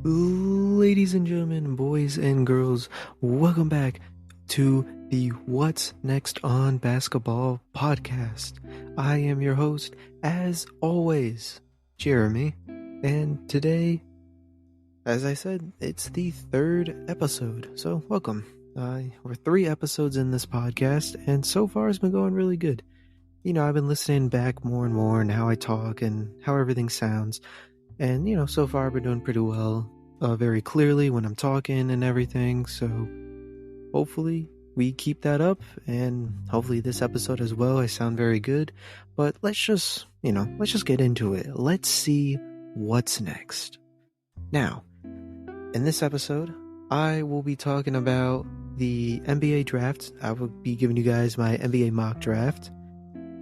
Ladies and gentlemen, boys and girls, welcome back to the What's Next on Basketball podcast. I am your host, as always, Jeremy, and today, as I said, it's the third episode, so welcome. We're 3 episodes in this podcast, and so far it's been going really good. I've been listening back more and more and how I talk and how everything sounds. And, so far I've been doing pretty well, very clearly when I'm talking and everything. So hopefully we keep that up, and hopefully this episode as well, I sound very good. But let's just get into it. Let's see what's next. Now, in this episode, I will be talking about the NBA draft. I will be giving you guys my NBA mock draft.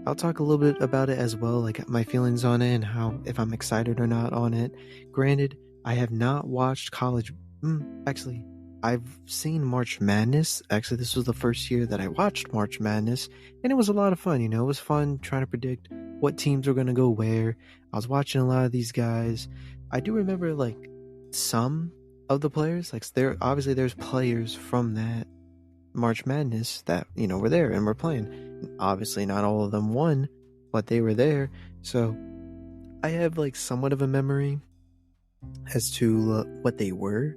I'll talk a little bit about it as well, like my feelings on it and how, if I'm excited or not on it. Granted, I have not watched college. Actually, I've seen March Madness. Actually, this was the first year that I watched March Madness, and it was a lot of fun. It was fun trying to predict what teams were going to go where. I was watching a lot of these guys. I do remember, some of the players. There's players from that March Madness that, were there and were playing. Obviously not all of them won, but they were there. So I have somewhat of a memory as to what they were.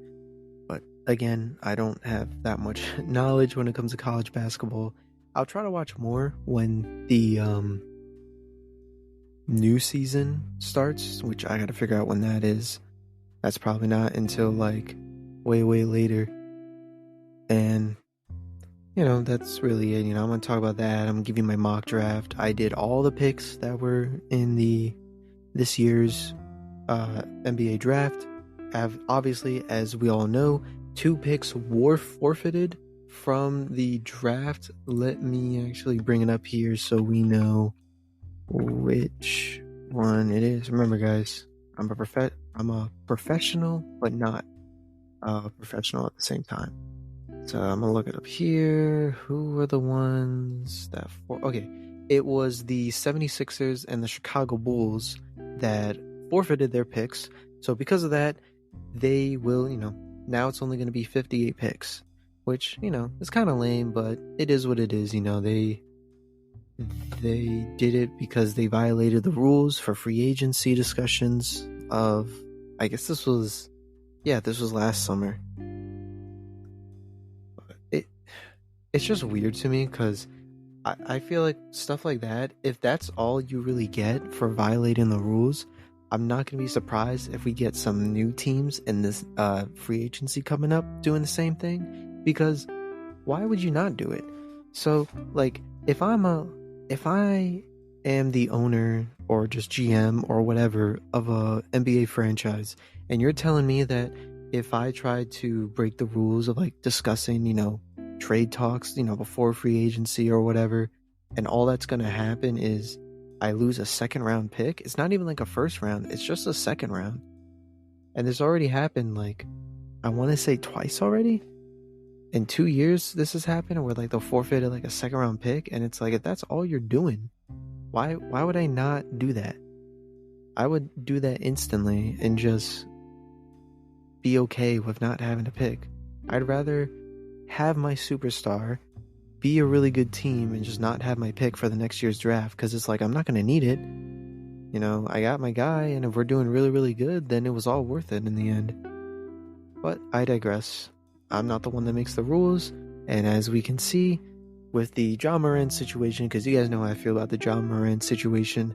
But again, I don't have that much knowledge when it comes to college basketball. I'll try to watch more when the new season starts, which I got to figure out when that is. That's probably not until way later. And that's really it. I'm going to talk about that. I'm going to give you my mock draft. I did all the picks that were in this year's NBA draft. Obviously, as we all know, 2 picks were forfeited from the draft. Let me actually bring it up here so we know which one it is. Remember, guys, I'm a professional, but not professional at the same time. So I'm going to look it up here. Who were the ones that... Okay, it was the 76ers and the Chicago Bulls that forfeited their picks. So because of that, they will, now it's only going to be 58 picks. Which, is kind of lame, but it is what it is. They did it because they violated the rules for free agency discussions of... I guess this was last summer. It's just weird to me because I feel like stuff like that, if that's all you really get for violating the rules, I'm not going to be surprised if we get some new teams in this free agency coming up doing the same thing, because why would you not do it? So, if I am the owner or just GM or whatever of a NBA franchise, and you're telling me that if I try to break the rules of discussing, trade talks, before free agency or whatever, and all that's going to happen is I lose a second round pick. It's not even a first round, it's just a second round. And this already happened I want to say twice already. In 2 years this has happened where they'll forfeited a second round pick, and it's if that's all you're doing, why would I not do that? I would do that instantly and just be okay with not having to pick. I'd rather have my superstar be a really good team and just not have my pick for the next year's draft, because it's I'm not going to need it. I got my guy, and if we're doing really, really good, then it was all worth it in the end. But I digress. I'm not the one that makes the rules, and as we can see with the Ja Morant situation, because you guys know how I feel about the Ja Morant situation,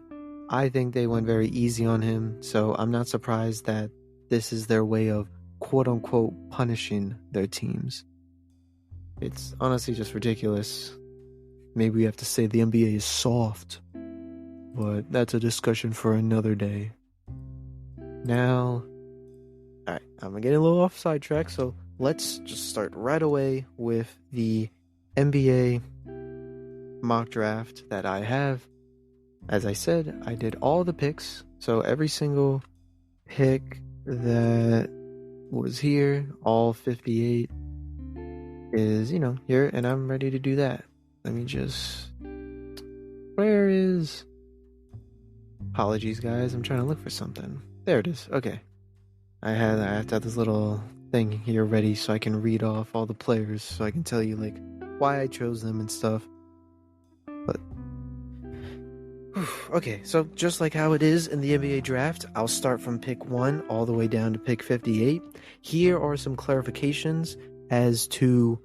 I think they went very easy on him, so I'm not surprised that this is their way of quote-unquote punishing their teams. It's honestly just ridiculous. Maybe we have to say the NBA is soft, but that's a discussion for another day. Now, alright, I'm getting a little off sidetrack, so let's just start right away with the NBA mock draft that I have. As I said, I did all the picks, so every single pick that was here, all 58, is, here, and I'm ready to do that. Let me just... Where is... Apologies, guys. I'm trying to look for something. There it is. Okay. I have to have this little thing here ready so I can read off all the players so I can tell you like why I chose them and stuff. But okay, so just like how it is in the NBA draft, I'll start from pick 1 all the way down to pick 58. Here are some clarifications as to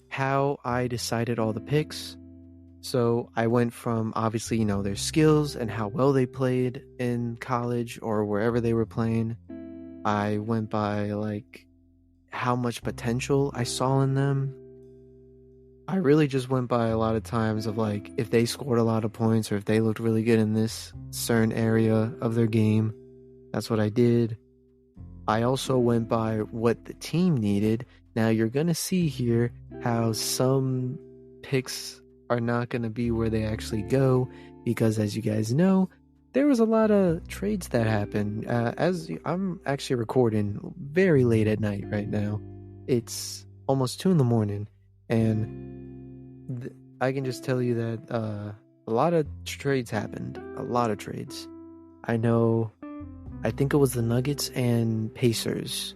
how I decided all the picks. So I went from obviously, their skills and how well they played in college or wherever they were playing. I went by like how much potential I saw in them. I really just went by a lot of times of like if they scored a lot of points or if they looked really good in this certain area of their game. That's what I did. I also went by what the team needed. Now you're going to see here how some picks are not going to be where they actually go because as you guys know, there was a lot of trades that happened. As I'm actually recording very late at night right now. It's almost 2 a.m. and I can just tell you that a lot of trades happened. A lot of trades. I think it was the Nuggets and Pacers.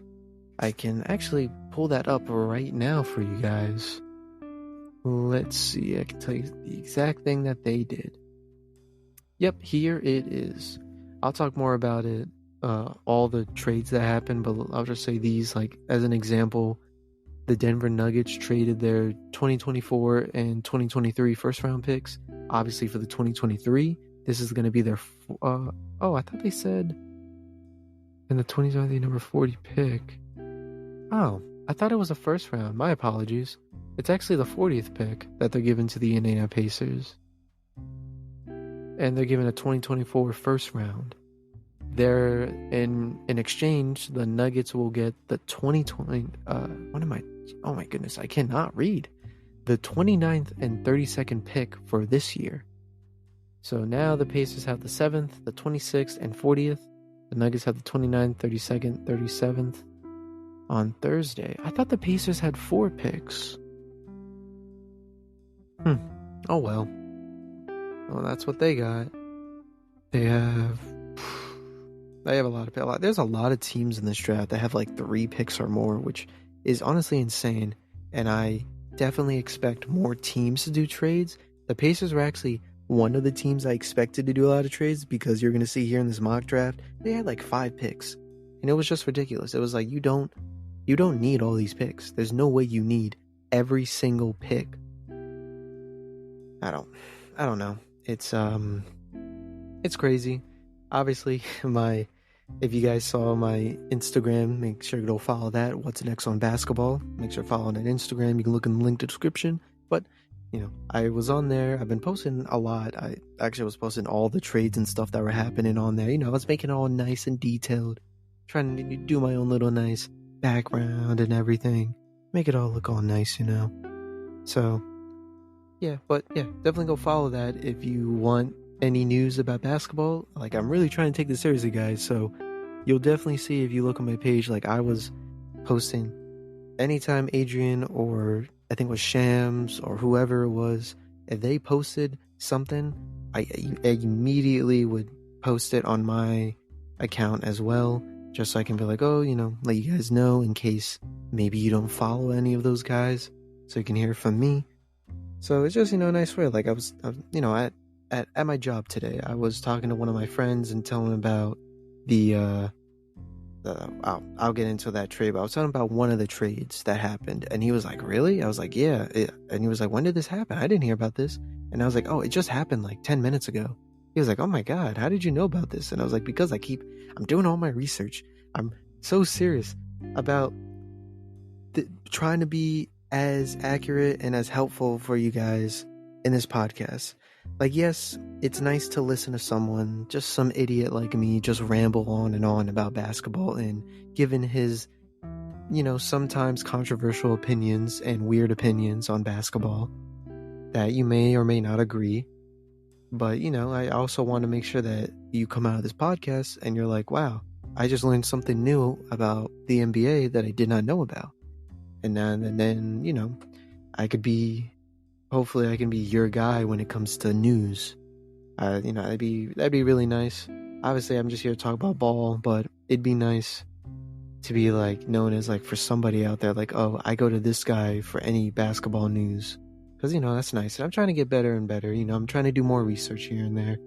I can actually pull that up right now for you guys. Let's see, I can tell you the exact thing that they did. Yep, here it is. I'll talk more about it, all the trades that happened, but I'll just say these, like, as an example, the Denver Nuggets traded their 2024 and 2023 first-round picks, obviously for the 2023. This is going to be their, I thought they said in the 2020 number 40 pick. Oh, I thought it was a first round. My apologies. It's actually the 40th pick that they're giving to the Indiana Pacers. And they're given a 2024 first round. They're in exchange, the Nuggets will get the 2020 oh my goodness, I cannot read. The 29th and 32nd pick for this year. So now the Pacers have the 7th, the 26th, and 40th. The Nuggets have the 29th, 32nd, 37th on Thursday. I thought the Pacers had 4 picks. Oh well. Well, that's what they got. They have a lot of picks. There's a lot of teams in this draft that have like 3 picks or more, which is honestly insane. And I definitely expect more teams to do trades. The Pacers were actually one of the teams I expected to do a lot of trades because you're going to see here in this mock draft, they had like 5 picks. And it was just ridiculous. It was like, you don't need all these picks. There's no way you need every single pick. I don't know. It's crazy. Obviously, if you guys saw my Instagram, make sure to go follow that. What's Next on Basketball. Make sure to follow on Instagram. You can look in the link description. But, I was on there. I've been posting a lot. I actually was posting all the trades and stuff that were happening on there. I was making it all nice and detailed. Trying to do my own little nice background and everything. Make it all look all nice, So, definitely go follow that if you want any news about basketball. Like, I'm really trying to take this seriously, guys, so you'll definitely see if you look on my page, like, I was posting anytime Adrian or I think it was Shams or whoever it was, if they posted something, I immediately would post it on my account as well, just so I can be like, let you guys know in case maybe you don't follow any of those guys, so you can hear from me. So it's just, a nice way. Like I was at my job today, I was talking to one of my friends and telling him about I'll get into that trade, but I was talking about one of the trades that happened, and he was like, really? I was like, yeah. And he was like, when did this happen? I didn't hear about this. And I was like, oh, it just happened like 10 minutes ago. He was like, oh my God, how did you know about this? And I was like, because I'm doing all my research. I'm so serious about trying to be as accurate and as helpful for you guys in this podcast. Like, yes, it's nice to listen to someone, just some idiot like me, just ramble on and on about basketball and giving his, sometimes controversial opinions and weird opinions on basketball that you may or may not agree. But, I also want to make sure that you come out of this podcast and you're like, wow, I just learned something new about the NBA that I did not know about. And then, hopefully I can be your guy when it comes to news. That'd be really nice. Obviously, I'm just here to talk about ball, but it'd be nice to be like known as like for somebody out there, like, oh, I go to this guy for any basketball news. Because, that's nice. And I'm trying to get better and better. I'm trying to do more research here and there.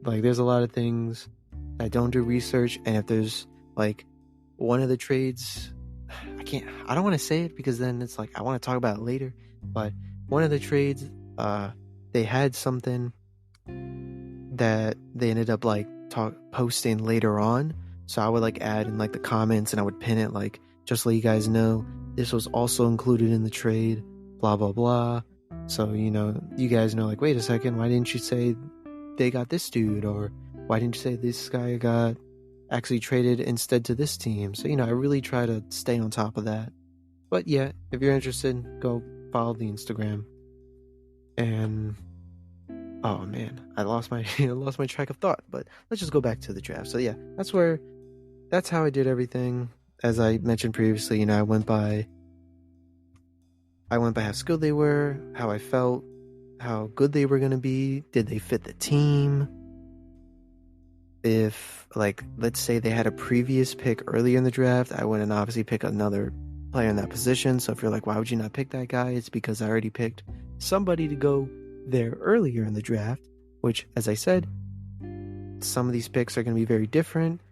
Like, there's a lot of things I don't do research. And if there's like one of the trades, I don't want to say it because then it's like, I want to talk about it later. But one of the trades, they had something that they ended up like posting later on. So I would like add in like the comments and I would pin it like, just to let you guys know, this was also included in the trade, blah, blah, blah. So, you guys know, like, wait a second, why didn't you say they got this dude? Or why didn't you say this guy got actually traded instead to this team? So, I really try to stay on top of that. But yeah, if you're interested, go follow the Instagram. And oh man, I lost my track of thought. But let's just go back to the draft. So yeah, that's how I did everything. As I mentioned previously, I went by how skilled they were, how I felt, how good they were going to be, did they fit the team. If, like, let's say they had a previous pick earlier in the draft, I wouldn't obviously pick another player in that position. So if you're like, why would you not pick that guy? It's because I already picked somebody to go there earlier in the draft, which, as I said, some of these picks are going to be very different.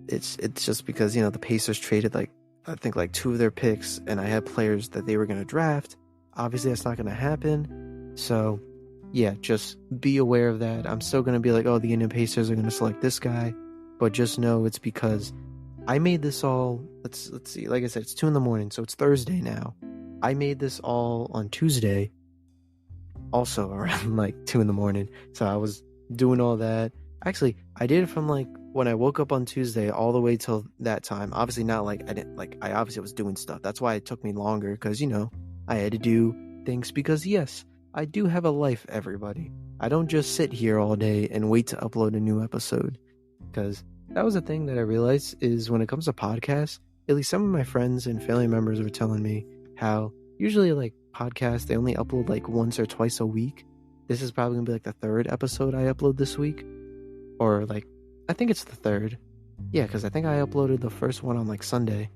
It's just because, the Pacers traded, like, I think, like, 2 of their picks, and I had players that they were going to draft. Obviously, that's not going to happen. So, yeah, just be aware of that. I'm still going to be like, oh, the Indiana Pacers are going to select this guy. But just know it's because I made this all, let's see, like I said, it's 2 a.m, so it's Thursday now. I made this all on Tuesday, also around, like, 2 a.m. So I was doing all that. Actually, I did it from, like, when I woke up on Tuesday all the way till that time. Obviously not like I obviously was doing stuff. That's why it took me longer, because, I had to do things because, yes, I do have a life, everybody. I don't just sit here all day and wait to upload a new episode. Because that was a thing that I realized is when it comes to podcasts, at least some of my friends and family members were telling me how usually like podcasts, they only upload like once or twice a week. This is probably going to be like the 3rd episode I upload this week. Or like, I think it's the 3rd. Yeah, because I think I uploaded the first one on like Sunday.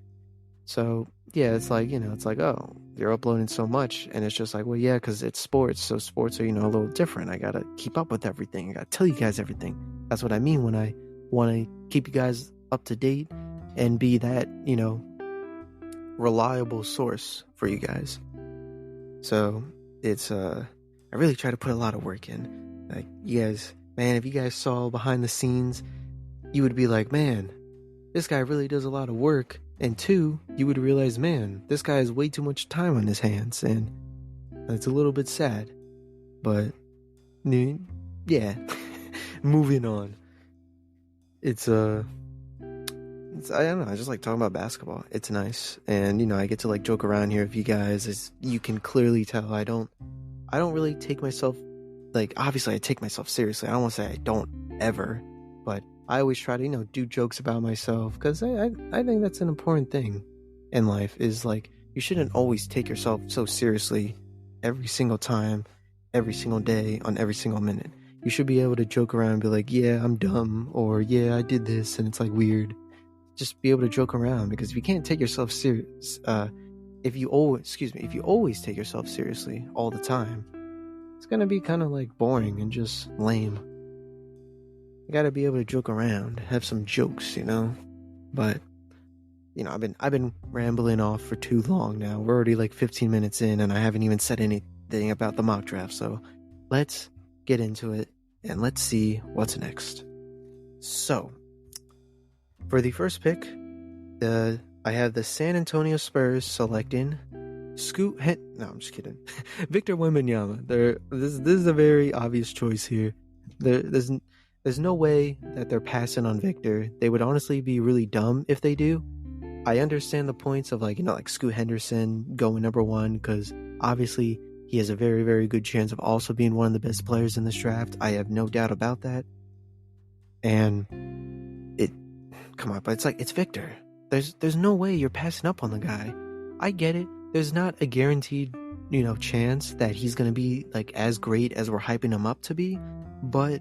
So, yeah, it's like, it's like, oh, you're uploading so much. And it's just like, well, yeah, because it's sports. So sports are, a little different. I got to keep up with everything. I got to tell you guys everything. That's what I mean when I want to keep you guys up to date and be that, reliable source for you guys. So it's, I really try to put a lot of work in. Like, you guys, man, if you guys saw behind the scenes, you would be like, man, this guy really does a lot of work. And 2, you would realize, man, this guy has way too much time on his hands. And it's a little bit sad. But, yeah, moving on. It's, I don't know, I just like talking about basketball. It's nice. And, I get to like joke around here with you guys. As you can clearly tell, I don't really take myself, like, obviously I take myself seriously. I don't want to say I don't ever, but I always try to, do jokes about myself, because I think that's an important thing in life, is like, you shouldn't always take yourself so seriously every single time, every single day, on every single minute. You should be able to joke around and be like, yeah, I'm dumb, or yeah, I did this, and it's like weird. Just be able to joke around, because if you can't take yourself serious, if you always take yourself seriously all the time, it's gonna be kind of like boring and just lame. You gotta be able to joke around, have some jokes, But, I've been rambling off for too long now. We're already like 15 minutes in, and I haven't even said anything about the mock draft. So let's get into it, and let's see what's next. So, for the first pick, I have the San Antonio Spurs selecting No, I'm just kidding. Victor Wembanyama. This is a very obvious choice here. There's no way that they're passing on Victor. They would honestly be really dumb if they do. I understand the points of like Scoot Henderson going number 1, because obviously he has a very, very good chance of also being one of the best players in this draft. I have no doubt about that. And come on, but it's Victor. There's no way you're passing up on the guy. I get it. There's not a guaranteed, chance that he's going to be like as great as we're hyping him up to be, but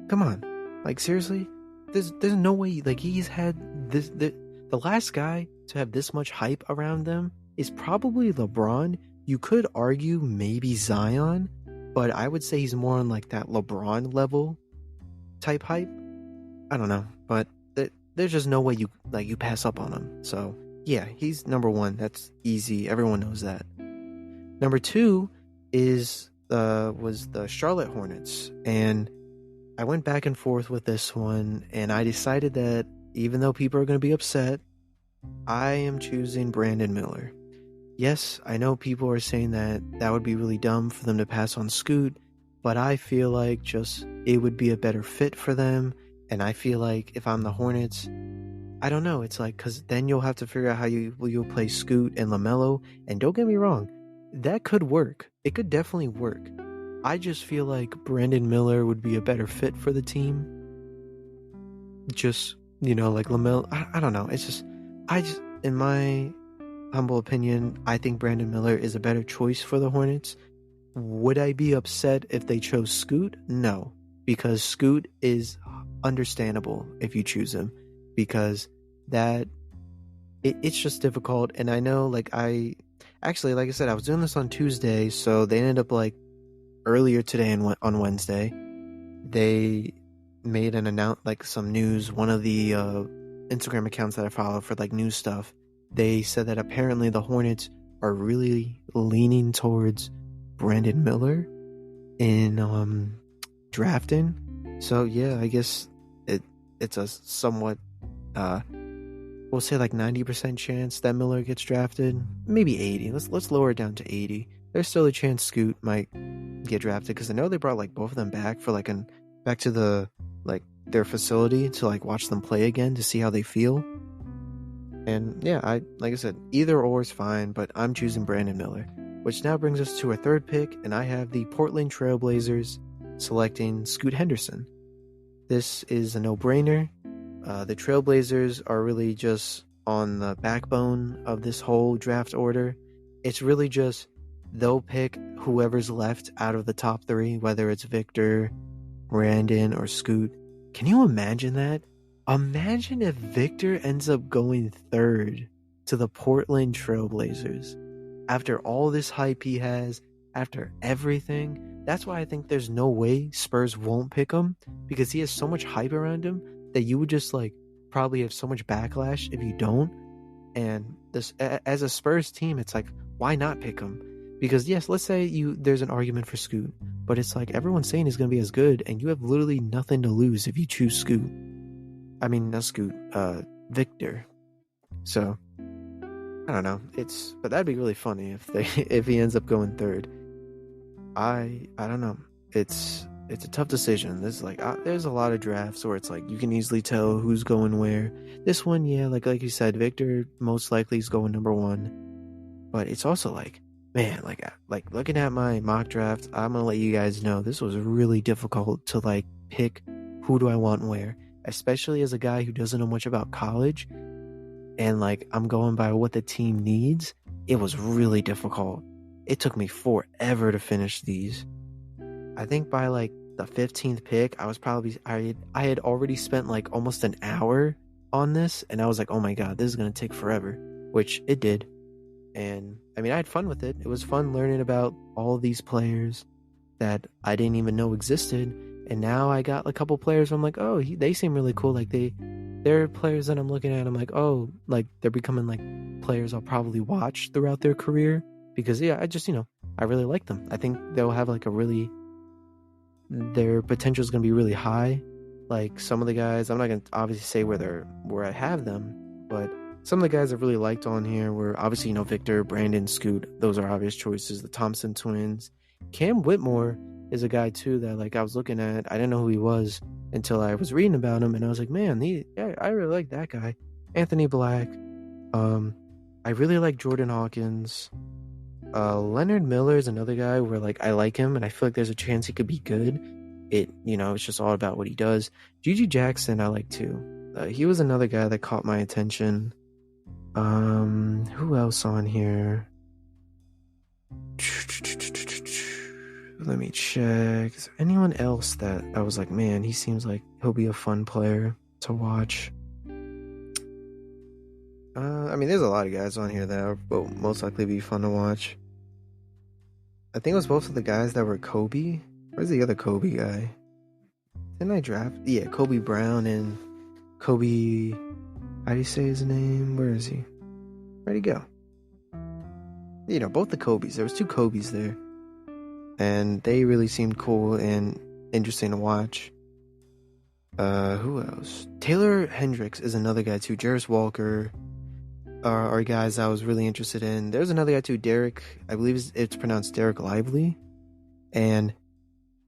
come on. Like, seriously? there's no way, like, he's had this the last guy to have this much hype around them is probably LeBron. You could argue maybe Zion, but I would say he's more on like that LeBron level type hype. I don't know, but there's just no way you pass up on him. So yeah, he's number one. That's easy. Everyone knows that. Number two is was the Charlotte Hornets, and I went back and forth with this one, and I decided that even though people are going to be upset, I am choosing Brandon Miller. Yes, I know people are saying that would be really dumb for them to pass on Scoot, but I feel like just it would be a better fit for them. And I feel like if I'm the Hornets, I don't know. It's like, because then you'll have to figure out how you'll play Scoot and LaMelo. And don't get me wrong, that could work. It could definitely work. I just feel like Brandon Miller would be a better fit for the team. Just, like LaMelo. I don't know. It's just, in my humble opinion, I think Brandon Miller is a better choice for the Hornets. Would I be upset if they chose Scoot? No, because Scoot is understandable if you choose him, because it's just difficult. And I know, like I said, I was doing this on Tuesday, so they ended up like earlier today and on Wednesday, they made some news. One of the Instagram accounts that I follow for like news stuff, they said that apparently the Hornets are really leaning towards Brandon Miller in drafting. So yeah, I guess it's a somewhat we'll say like 90% chance that Miller gets drafted. Maybe 80. Let's lower it down to 80. There's still a chance Scoot might get drafted, because I know they brought like both of them back for like back to the like their facility to like watch them play again to see how they feel. And yeah, like I said, either or is fine, but I'm choosing Brandon Miller. Which now brings us to our third pick, and I have the Portland Trailblazers selecting Scoot Henderson. This is a no-brainer. The Trailblazers are really just on the backbone of this whole draft order. It's really just they'll pick whoever's left out of the top three, whether it's Victor, Brandon, or Scoot. Can you imagine that? Imagine if Victor ends up going third to the Portland Trailblazers. After all this hype he has, after everything, that's why I think there's no way Spurs won't pick him, because he has so much hype around him that you would just like probably have so much backlash if you don't. And this, as a Spurs team, it's like, why not pick him? Because yes, let's say there's an argument for Scoot, but it's like everyone's saying he's going to be as good, and you have literally nothing to lose if you choose Scoot. I mean, not Scoot, Victor. So I don't know. But that'd be really funny if he ends up going third. I don't know. It's a tough decision. There's a lot of drafts where it's like you can easily tell who's going where. This one, yeah, like you said, Victor most likely is going number one. But it's also like, man, like looking at my mock draft, I'm gonna let you guys know this was really difficult to like pick who do I want where, especially as a guy who doesn't know much about college. And like I'm going by what the team needs. It was really difficult. It took me forever to finish these. I think by like the 15th pick, I had already spent like almost an hour on this, and I was like, oh my god, this is gonna take forever, which it did. And I mean, I had fun with it. It was fun learning about all of these players that I didn't even know existed. And now I got a couple players where I'm like, oh, they seem really cool. Like they're players that I'm looking at. I'm like, oh, like they're becoming like players I'll probably watch throughout their career, because yeah, I really like them. I think they'll have like their potential is going to be really high. Like some of the guys, I'm not going to obviously say where I have them, but some of the guys I've really liked on here were obviously, Victor, Brandon, Scoot. Those are obvious choices. The Thompson twins. Cam Whitmore is a guy too that like I was looking at. I didn't know who he was until I was reading about him, and I was like, man, I really like that guy. Anthony Black. I really like Jordan Hawkins. Leonard Miller is another guy where like I like him, and I feel like there's a chance he could be good. It's just all about what he does. Gigi Jackson I like too. He was another guy that caught my attention. Who else on here? Let me check. Is there anyone else that I was like, man, he seems like he'll be a fun player? to watch. I mean, there's a lot of guys on here that will most likely be fun to watch. I think it was both of the guys that were Kobe. Where's the other Kobe guy? Didn't I draft? Yeah, Kobe Brown and Kobe. How do you say his name? Where is he? Where'd he go? You know, both the Kobes. There was 2 Kobes there. And they really seemed cool and interesting to watch. Who else? Taylor Hendricks is another guy too. Jarris Walker are guys I was really interested in. There's another guy too, Derek. I believe it's pronounced Derek Lively. And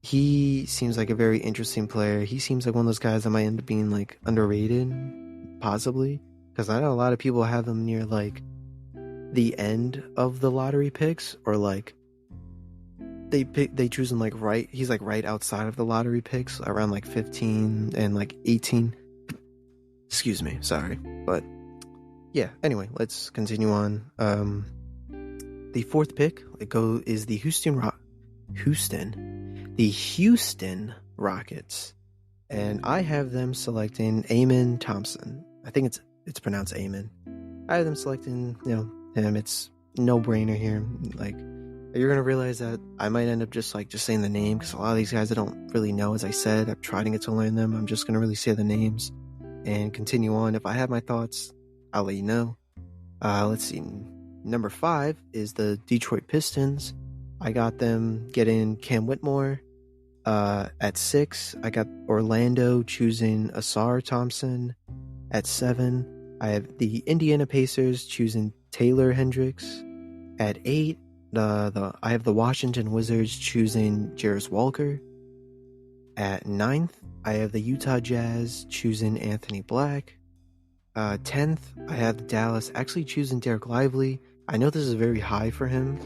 he seems like a very interesting player. He seems like one of those guys that might end up being like underrated, possibly. Because I know a lot of people have him near like the end of the lottery picks, or like they choose him like right. He's like right outside of the lottery picks, around like 15 and like 18. Excuse me, sorry, but yeah. Anyway, let's continue on. The 4th pick is the Houston Rockets, and I have them selecting Amen Thompson. I think it's pronounced Amen. I have them selecting, him. It's no brainer here. Like, you're gonna realize that I might end up just saying the name, because a lot of these guys I don't really know. As I said, I'm trying to get to learn them. I'm just gonna really say the names and continue on. If I have my thoughts, I'll let you know. Let's see. Number 5 is the Detroit Pistons. I got them getting Cam Whitmore. At 6, I got Orlando choosing Asar Thompson. At 7, I have the Indiana Pacers choosing Taylor Hendricks. At 8, I have the Washington Wizards choosing Jarris Walker. At 9th, I have the Utah Jazz choosing Anthony Black. 10th, I have the Dallas actually choosing Derek Lively. I know this is very high for him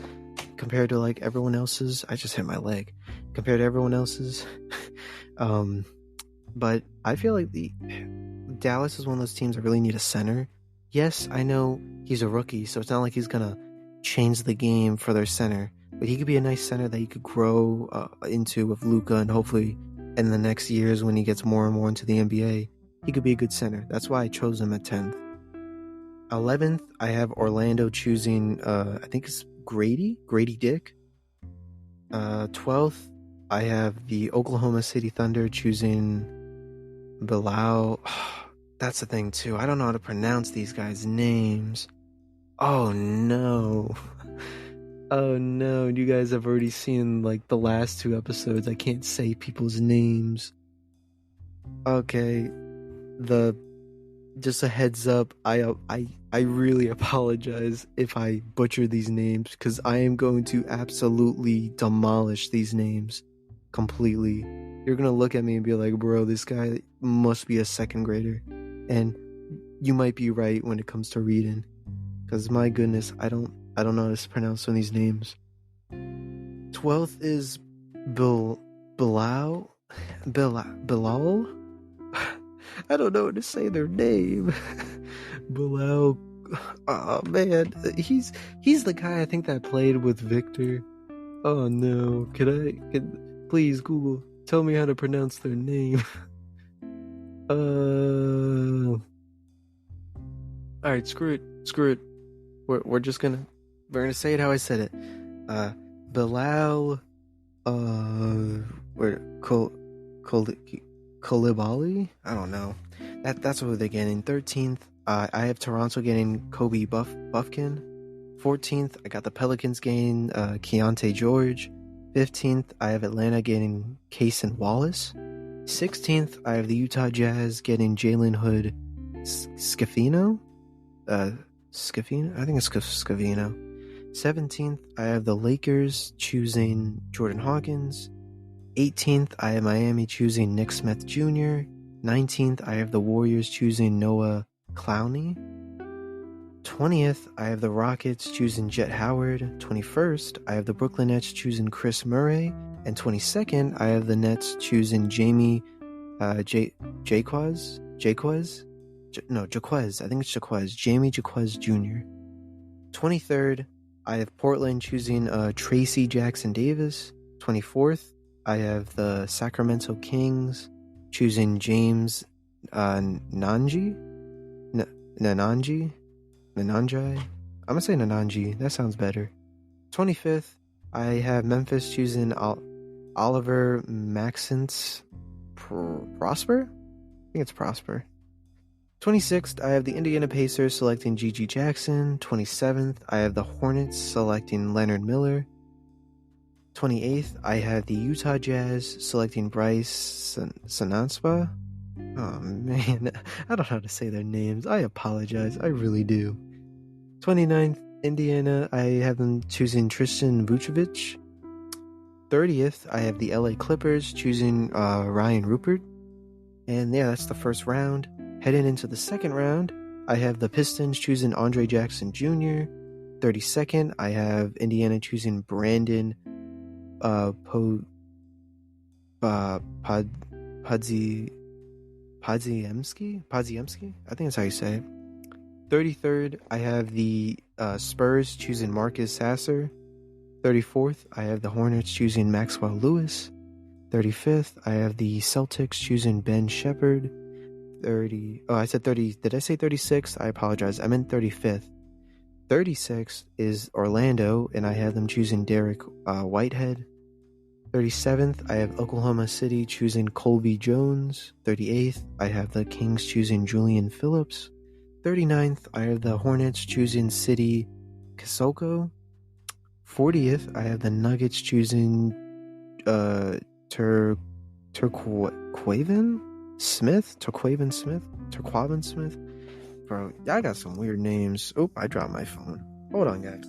compared to like everyone else's. I just hit my leg. Compared to everyone else's. But I feel like the Dallas is one of those teams that really need a center. Yes, I know he's a rookie, so it's not like he's gonna change the game for their center, but he could be a nice center that you could grow into with Luka, and hopefully in the next years when he gets more and more into the NBA, he could be a good center. That's why I chose him at 10th. 11th, I have Orlando choosing, I think it's Grady Dick. 12th, I have the Oklahoma City Thunder choosing Bilal. That's the thing too. I don't know how to pronounce these guys' names. Oh no. Oh no. You guys have already seen like the last 2 episodes. I can't say people's names. Okay. Just a heads up, I really apologize if I butcher these names, because I am going to absolutely demolish these names completely. You're gonna look at me and be like, bro, this guy must be a 2nd grader. And you might be right when it comes to reading, because my goodness, I don't know how to pronounce some of these names. 12th is Bilal. I don't know how to say their name. Bilal. Oh man, he's the guy I think that played with Victor. Oh no, please Google, tell me how to pronounce their name. Alright, screw it. We're gonna say it how I said it. Bilal, Koulibaly? I don't know. That's what they're getting. 13th, I have Toronto getting Kobe Buffkin. 14th, I got the Pelicans getting Keontae George. 15th, I have Atlanta getting Cason Wallace. 16th, I have the Utah Jazz getting Jalen Hood Scafino. Scafino? I think it's Scavino. 17th, I have the Lakers choosing Jordan Hawkins. 18th, I have Miami choosing Nick Smith Jr. 19th, I have the Warriors choosing Noah Clowney. 20th, I have the Rockets choosing Jet Howard. 21st, I have the Brooklyn Nets choosing Chris Murray. And 22nd, I have the Nets choosing Jaquez. I think it's Jaquez. Jamie Jaquez Jr. 23rd, I have Portland choosing Tracy Jackson Davis. 24th, I have the Sacramento Kings choosing James Nanji, Nananji, Nananjai. I'm gonna say Nananji. That sounds better. 25th, I have Memphis choosing Oliver Maxence Prosper. I think it's Prosper. 26th, I have the Indiana Pacers selecting Gigi Jackson. 27th, I have the Hornets selecting Leonard Miller. 28th, I have the Utah Jazz selecting Bryce Sananspa. Oh man, I don't know how to say their names. I apologize. I really do. 29th, Indiana, I have them choosing Tristan Vucevic. 30th, I have the LA Clippers choosing Ryan Rupert. And yeah, that's the first round. Heading into the second round, I have the Pistons choosing Andre Jackson Jr. 32nd, I have Indiana choosing Brandon Podziemski. I think that's how you say it. 33rd, I have the Spurs choosing Marcus Sasser. 34th, I have the Hornets choosing Maxwell Lewis. 35th, I have the Celtics choosing Ben Shepherd. I said 30. Did I say 36th? I apologize. I meant 35th. 36th is Orlando, and I have them choosing Derek Whitehead. 37th, I have Oklahoma City choosing Colby Jones. 38th, I have the Kings choosing Julian Phillips. 39th, I have the Hornets choosing City Kosoko. 40th, I have the Nuggets choosing Turquaven Smith. Bro, I got some weird names. Oh, I dropped my phone. Hold on, guys.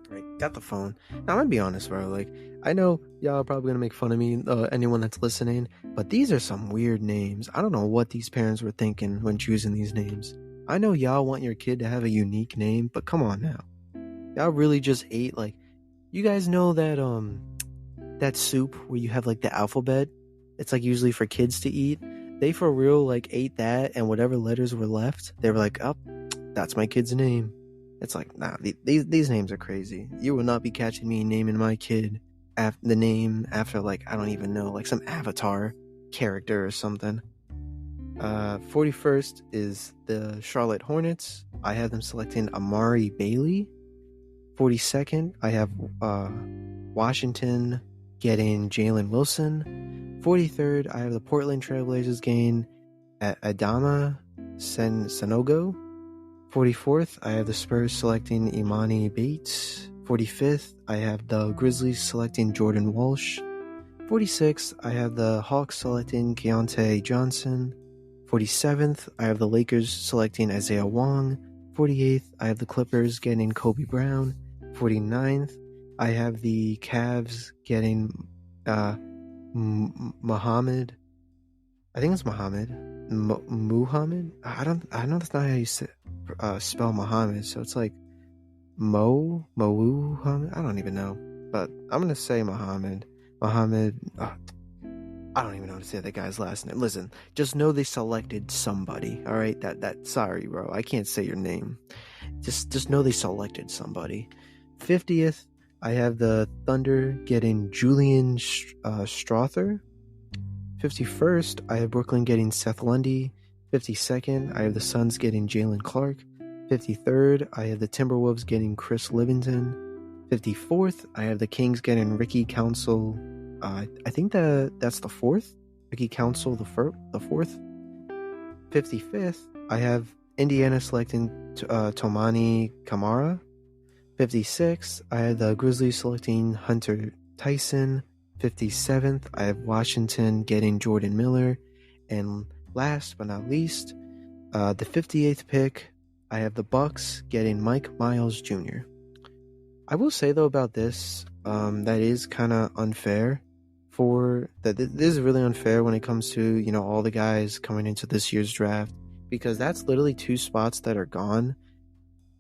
Right, got the phone. Now, I'm gonna be honest, bro. Like, I know y'all are probably gonna make fun of me, anyone that's listening, but these are some weird names. I don't know what these parents were thinking when choosing these names. I know y'all want your kid to have a unique name, but come on now. Y'all really just ate, like, you guys know that soup where you have, like, the alphabet? It's, like, usually for kids to eat. They for real, like, ate that, and whatever letters were left, they were like, oh, that's my kid's name. It's like, nah, these names are crazy. You will not be catching me naming my kid the name after, like, I don't even know, like some Avatar character or something. 41st is the Charlotte Hornets. I have them selecting Amari Bailey. 42nd, I have Washington getting Jalen Wilson. 43rd, I have the Portland Trailblazers getting Adama Sanogo. 44th, I have the Spurs selecting Imani Bates. 45th, I have the Grizzlies selecting Jordan Walsh. 46th, I have the Hawks selecting Keontae Johnson. 47th, I have the Lakers selecting Isaiah Wong. 48th, I have the Clippers getting Kobe Brown. 49th, I have the Cavs getting Muhammad. I think it's Muhammad. Muhammad? I know that's not how you spell Muhammad, so it's like Muhammad? I don't even know, but I'm gonna say Muhammad. I don't even know how to say that guy's last name. Listen, just know they selected somebody, alright? Sorry, bro, I can't say your name. Just know they selected somebody. 50th, I have the Thunder getting Julian Strother. 51st, I have Brooklyn getting Seth Lundy. 52nd, I have the Suns getting Jalen Clark. 53rd, I have the Timberwolves getting Chris Livingston. 54th, I have the Kings getting Ricky Council. I think that's the fourth. Ricky Council, the fourth. 55th, I have Indiana selecting Tomani Kamara. 56th, I have the Grizzlies selecting Hunter Tyson. 57th, I have Washington getting Jordan Miller. And last but not least, the 58th pick, I have the Bucks getting Mike Miles Jr. I will say though about this, that is kind of unfair. This is really unfair when it comes to, you know, all the guys coming into this year's draft, because that's literally 2 spots that are gone,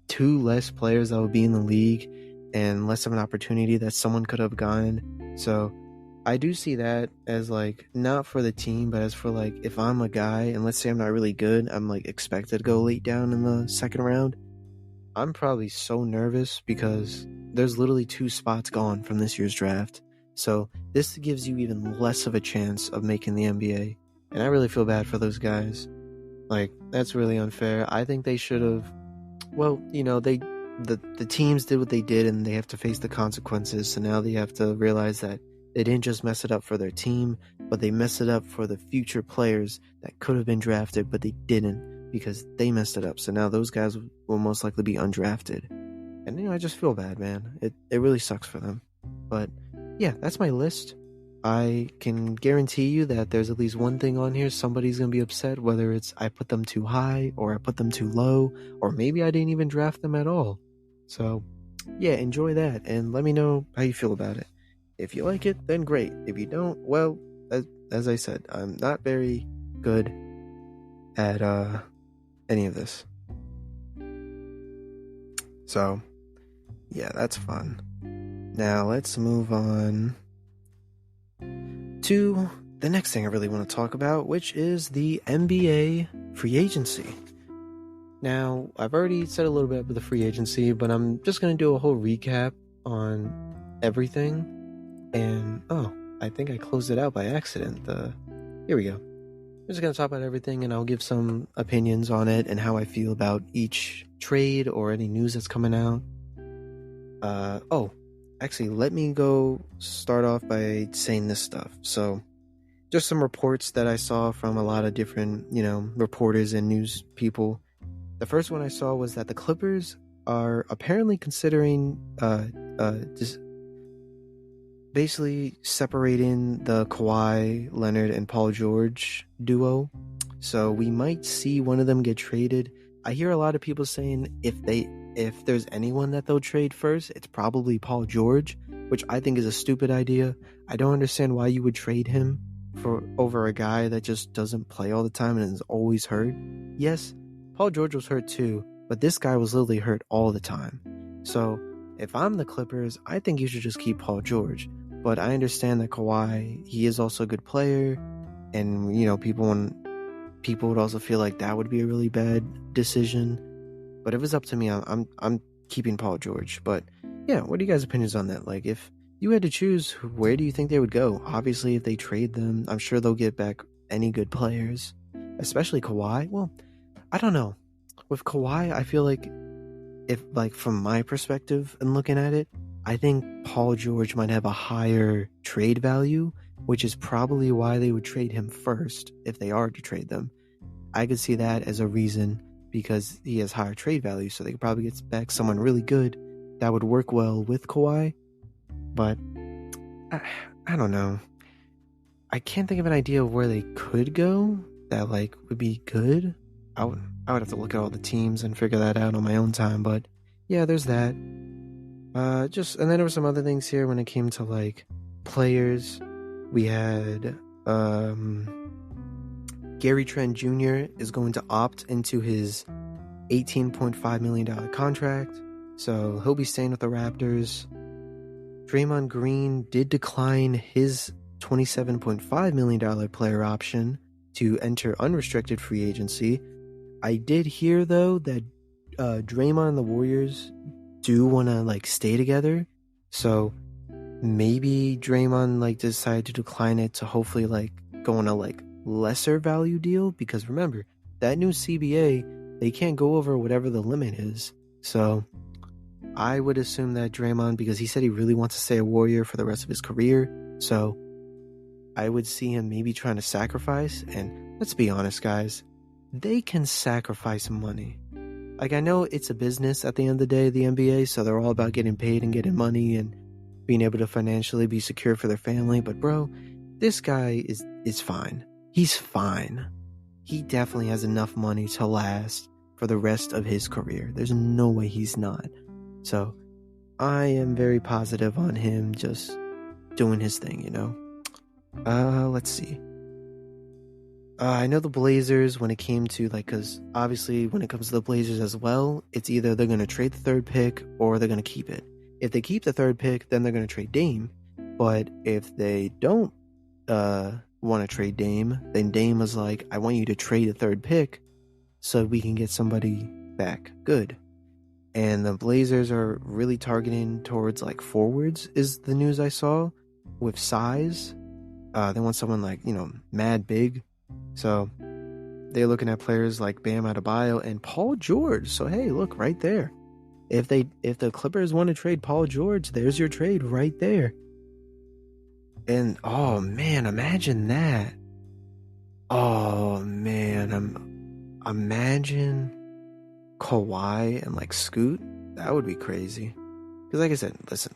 2 less players that will be in the league, and less of an opportunity that someone could have gotten. So I do see that as, like, not for the team, but as for, like, if I'm a guy and let's say I'm not really good, I'm, like, expected to go late down in the second round, I'm probably so nervous because there's literally 2 spots gone from this year's draft. So this gives you even less of a chance of making the NBA. And I really feel bad for those guys. Like, that's really unfair. I think they should have, well, the teams did what they did and they have to face the consequences. So now they have to realize that they didn't just mess it up for their team, but they messed it up for the future players that could have been drafted, but they didn't because they messed it up. So now those guys will most likely be undrafted. And I just feel bad, man. It really sucks for them. But yeah, that's my list. I can guarantee you that there's at least one thing on here somebody's going to be upset, whether it's I put them too high or I put them too low, or maybe I didn't even draft them at all. So, yeah, enjoy that and let me know how you feel about it. If you like it, then great. If you don't, well, as I said, I'm not very good at any of this. So, yeah, that's fun. Now, let's move on to the next thing I really want to talk about, which is the NBA free agency. Now, I've already said a little bit about the free agency, but I'm just going to do a whole recap on everything. And, I think I closed it out by accident. Here we go. I'm just going to talk about everything, and I'll give some opinions on it and how I feel about each trade or any news that's coming out. Actually, let me go start off by saying this stuff. So, just some reports that I saw from a lot of different, reporters and news people. The first one I saw was that the Clippers are apparently considering just basically separating the Kawhi Leonard and Paul George duo. So we might see one of them get traded. I hear a lot of people saying if there's anyone that they'll trade first, it's probably Paul George, which I think is a stupid idea. I don't understand why you would trade him over a guy that just doesn't play all the time and is always hurt. Yes, Paul George was hurt too, but this guy was literally hurt all the time. So if I'm the Clippers, I think you should just keep Paul George. But I understand that Kawhi, he is also a good player, and people would also feel like that would be a really bad decision. But if it's up to me, I'm keeping Paul George. But yeah, what are you guys' opinions on that? Like, if you had to choose, where do you think they would go? Obviously, if they trade them, I'm sure they'll get back any good players, especially Kawhi. Well, I don't know. With Kawhi, I feel like from my perspective and looking at it, I think Paul George might have a higher trade value, which is probably why they would trade him first if they are to trade them. I could see that as a reason because he has higher trade value, so they could probably get back someone really good that would work well with Kawhi. But I don't know. I can't think of an idea of where they could go that would be good. I would have to look at all the teams and figure that out on my own time, but yeah, there's that. And then there were some other things here when it came to players. We had Gary Trent Jr. is going to opt into his $18.5 million contract, so he'll be staying with the Raptors. Draymond Green did decline his $27.5 million player option to enter unrestricted free agency. I did hear, though, that Draymond and the Warriors do want to stay together, so maybe Draymond decided to decline it to hopefully go on a lesser value deal, because remember, that new CBA, they can't go over whatever the limit is. So I would assume that Draymond, because he said he really wants to stay a Warrior for the rest of his career, so I would see him maybe trying to sacrifice. And let's be honest, guys, they can sacrifice money. I know it's a business at the end of the day, the NBA, so they're all about getting paid and getting money and being able to financially be secure for their family. But bro, this guy is fine. He's fine. He definitely has enough money to last for the rest of his career. There's no way he's not. So I am very positive on him just doing his thing, Let's see. I know the Blazers, when it came to because obviously when it comes to the Blazers as well, it's either they're going to trade the third pick or they're going to keep it. If they keep the third pick, then they're going to trade Dame. But if they don't want to trade Dame, then Dame was like, I want you to trade the third pick so we can get somebody back good. And the Blazers are really targeting towards forwards, is the news I saw, with size. They want someone mad big. So they're looking at players like Bam Adebayo and Paul George. So hey, look right there. If the Clippers want to trade Paul George, there's your trade right there. And oh man, imagine that. Oh man, imagine Kawhi and like Scoot. That would be crazy. Because like I said, listen,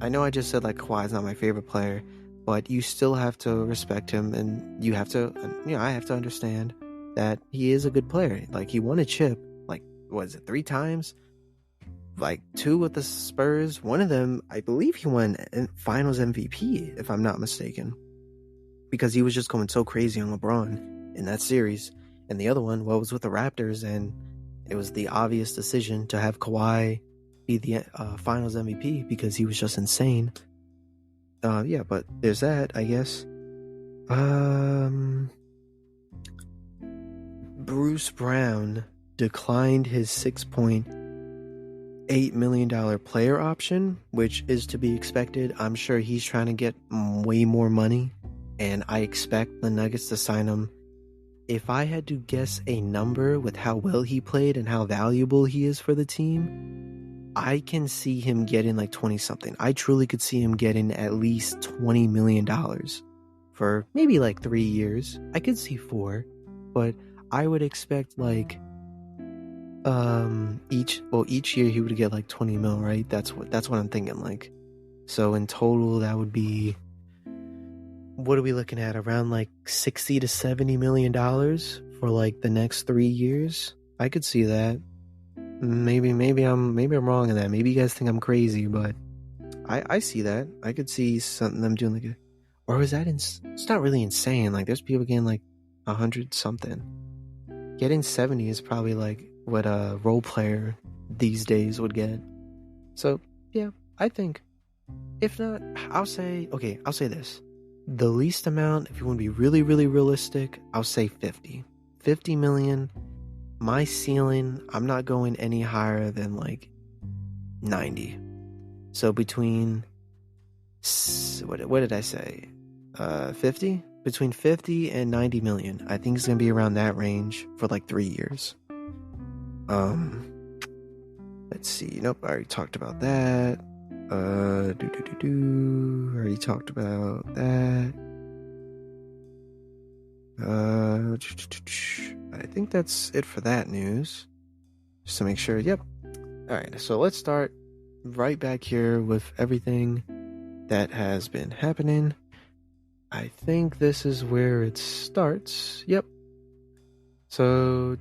I know I just said like Kawhi's not my favorite player, but you still have to respect him, and you have to, I have to understand that he is a good player. Like he won a chip, like what is it, 3 times? Like 2 with the Spurs. One of them, I believe he won Finals MVP, if I'm not mistaken, because he was just going so crazy on LeBron in that series. And the other one, well, was with the Raptors, and it was the obvious decision to have Kawhi be the Finals MVP because he was just insane. Yeah, but there's that, I guess. Bruce Brown declined his $6.8 million player option, which is to be expected. I'm sure he's trying to get way more money, and I expect the Nuggets to sign him. If I had to guess a number with how well he played and how valuable he is for the team, I can see him getting like 20 something. I truly could see him getting at least $20 million for maybe like 3 years. I could see 4, but I would expect like each year he would get like 20 mil, right? That's what I'm thinking like. So in total that would be, what are we looking at? Around like 60 to 70 million dollars for like the next 3 years. I could see that. Maybe I'm wrong in that. Maybe you guys think I'm crazy, but I see that. I could see something them doing like or is that it's not really insane. Like there's people getting like 100 something. Getting 70 is probably like what a role player these days would get. So yeah, I think if not, I'll say this. The least amount, if you want to be really, really realistic, I'll say 50 million. My ceiling, I'm not going any higher than like 90. So between, what did I say? 50? Between 50 and 90 million. I think it's going to be around that range for like 3 years. Let's see. Nope, I already talked about that. Already talked about that. I think that's it for that news. Just to make sure. Yep. Alright, so let's start right back here with everything that has been happening. I think this is where it starts. Yep. So,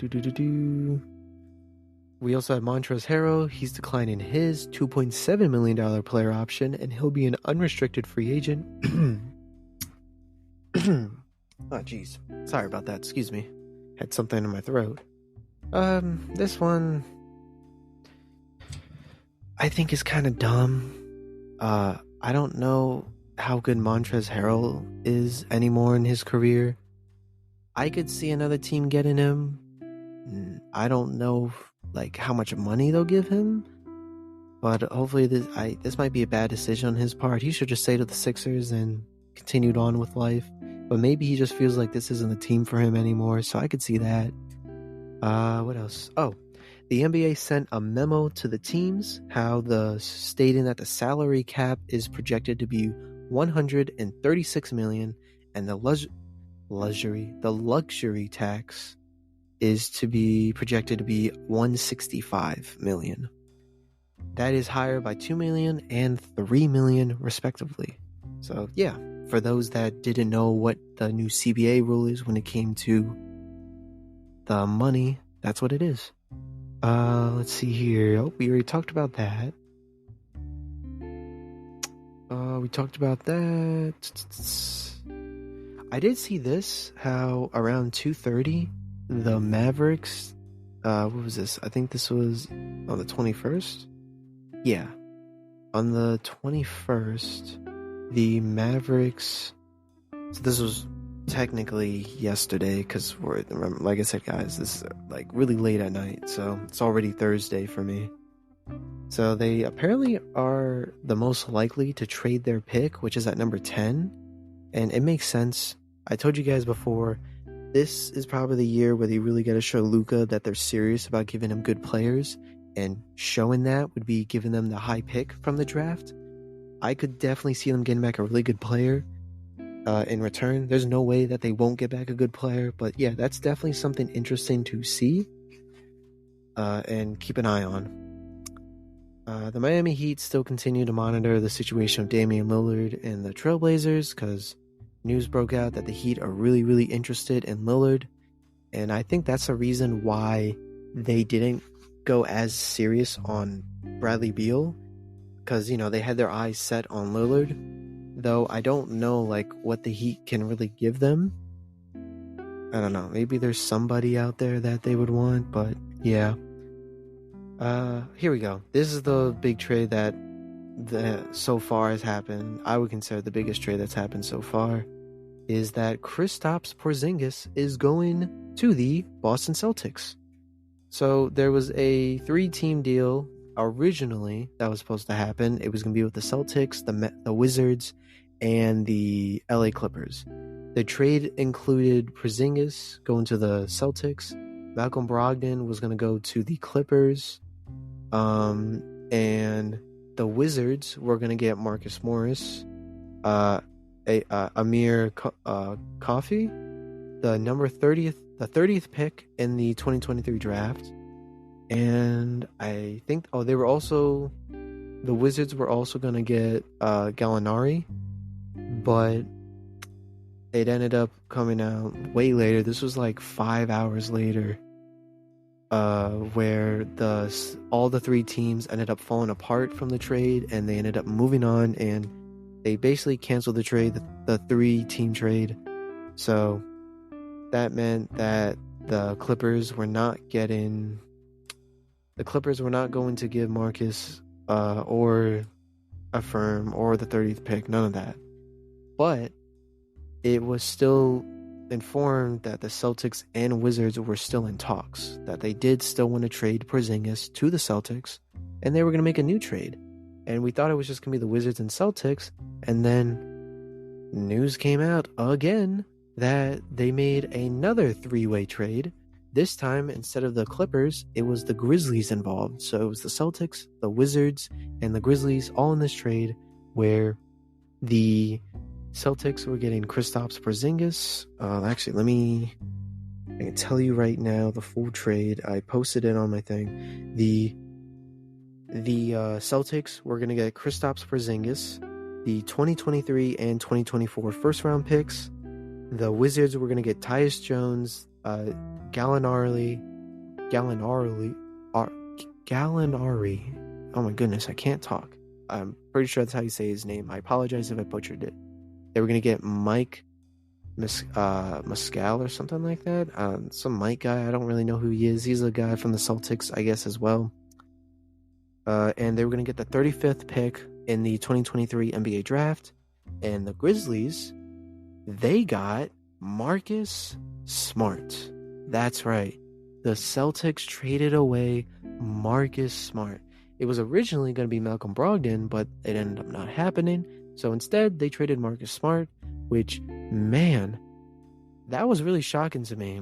we also have Montrezl Harrell. He's declining his $2.7 million player option, and he'll be an unrestricted free agent. Oh, jeez. Sorry about that. Excuse me. Had something in my throat. This one, I think is kind of dumb. I don't know how good Montrezl Harrell is anymore in his career. I could see another team getting him. I don't know like how much money they'll give him, but hopefully this might be a bad decision on his part. He should just stay to the Sixers and continued on with life. But maybe he just feels like this isn't the team for him anymore, so I could see that. What else? Oh, the NBA sent a memo to the teams stating that the salary cap is projected to be $136 million, and the luxury tax is to be projected to be $165 million. That is higher by $2 million and $3 million respectively. So yeah, for those that didn't know what the new CBA rule is when it came to the money, that's what it is. Let's see here. Oh, we already talked about that. We talked about that. I did see this, how around 2:30, the Mavericks, what was this? I think this was on the 21st? Yeah. On the 21st, the Mavericks, so this was technically yesterday, because like I said, guys, this is like really late at night, so it's already Thursday for me. So they apparently are the most likely to trade their pick, which is at number 10, and it makes sense. I told you guys before, this is probably the year where they really got to show Luka that they're serious about giving him good players, and showing that would be giving them the high pick from the draft. I could definitely see them getting back a really good player in return. There's no way that they won't get back a good player, but yeah, that's definitely something interesting to see and keep an eye on. The Miami Heat still continue to monitor the situation of Damian Lillard and the Trailblazers, because news broke out that the Heat are really, really interested in Lillard, and I think that's the reason why they didn't go as serious on Bradley Beal, because, you know, they had their eyes set on Lillard, though I don't know, like, what the Heat can really give them. I don't know, maybe there's somebody out there that they would want, but yeah. Here we go. This is the big trade that so far has happened. I would consider the biggest trade that's happened so far is that Kristaps Porzingis is going to the Boston Celtics. So there was a 3-team deal originally that was supposed to happen. It was going to be with the Celtics, the Wizards, and the LA Clippers. The trade included Porzingis going to the Celtics. Malcolm Brogdon was going to go to the Clippers. And the Wizards were going to get Marcus Morris, Amir Coffey, the 30th pick in the 2023 draft. And I think, the Wizards were also going to get Gallinari, but it ended up coming out way later. This was like 5 hours later, where all the 3 teams ended up falling apart from the trade, and they ended up moving on, and they basically canceled the trade, the 3-team trade. So that meant that the Clippers were not going to give Marcus or Affirm or the 30th pick, none of that. But it was still informed that the Celtics and Wizards were still in talks, that they did still want to trade Porzingis to the Celtics, and they were going to make a new trade. And we thought it was just going to be the Wizards and Celtics, and then news came out again that they made another 3-way trade. This time, instead of the Clippers, it was the Grizzlies involved. So it was the Celtics, the Wizards, and the Grizzlies all in this trade, where the Celtics were getting Kristaps Porzingis. Actually, I can tell you right now the full trade. I posted it on my thing. The Celtics were going to get Kristaps Porzingis, the 2023 and 2024 first round picks. The Wizards were going to get Tyus Jones, Gallinari. Oh my goodness, I can't talk. I'm pretty sure that's how you say his name. I apologize if I butchered it. They were going to get Mike Muscal or something like that. Some Mike guy. I don't really know who he is. He's a guy from the Celtics, I guess, as well. And they were going to get the 35th pick in the 2023 NBA draft. And the Grizzlies, they got Marcus Smart. That's right. The Celtics traded away Marcus Smart. It was originally going to be Malcolm Brogdon, but it ended up not happening. So instead, they traded Marcus Smart, which, man, that was really shocking to me.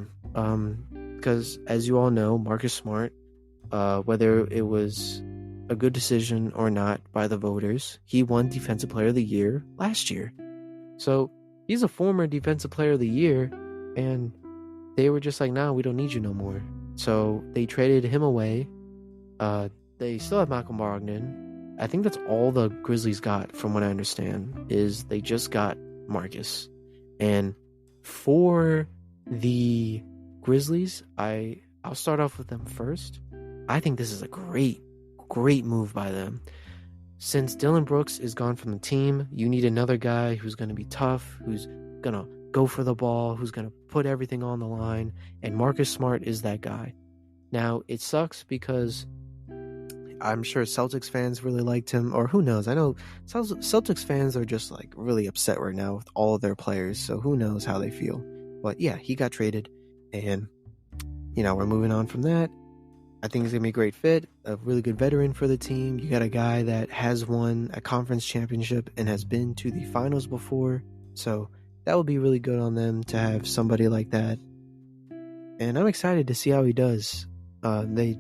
Because, as you all know, Marcus Smart, whether it was a good decision or not by the voters, he won Defensive Player of the Year last year. So he's a former Defensive Player of the Year, and they were just like, nah, we don't need you no more. So they traded him away. They still have Malcolm Brogdon. I think that's all the Grizzlies got, from what I understand, is they just got Marcus. And for the Grizzlies, I'll start off with them first. I think this is a great move by them. Since Dillon Brooks is gone from the team, you need another guy who's going to be tough, who's going to go for the ball, who's going to put everything on the line, and Marcus Smart is that guy. Now, it sucks because I'm sure Celtics fans really liked him, or who knows. I know Celtics fans are just like really upset right now with all of their players, so who knows how they feel. But yeah, he got traded, and we're moving on from that. I think he's going to be a great fit, a really good veteran for the team. You got a guy that has won a conference championship and has been to the finals before, so that would be really good on them to have somebody like that and I'm excited to see how he does. They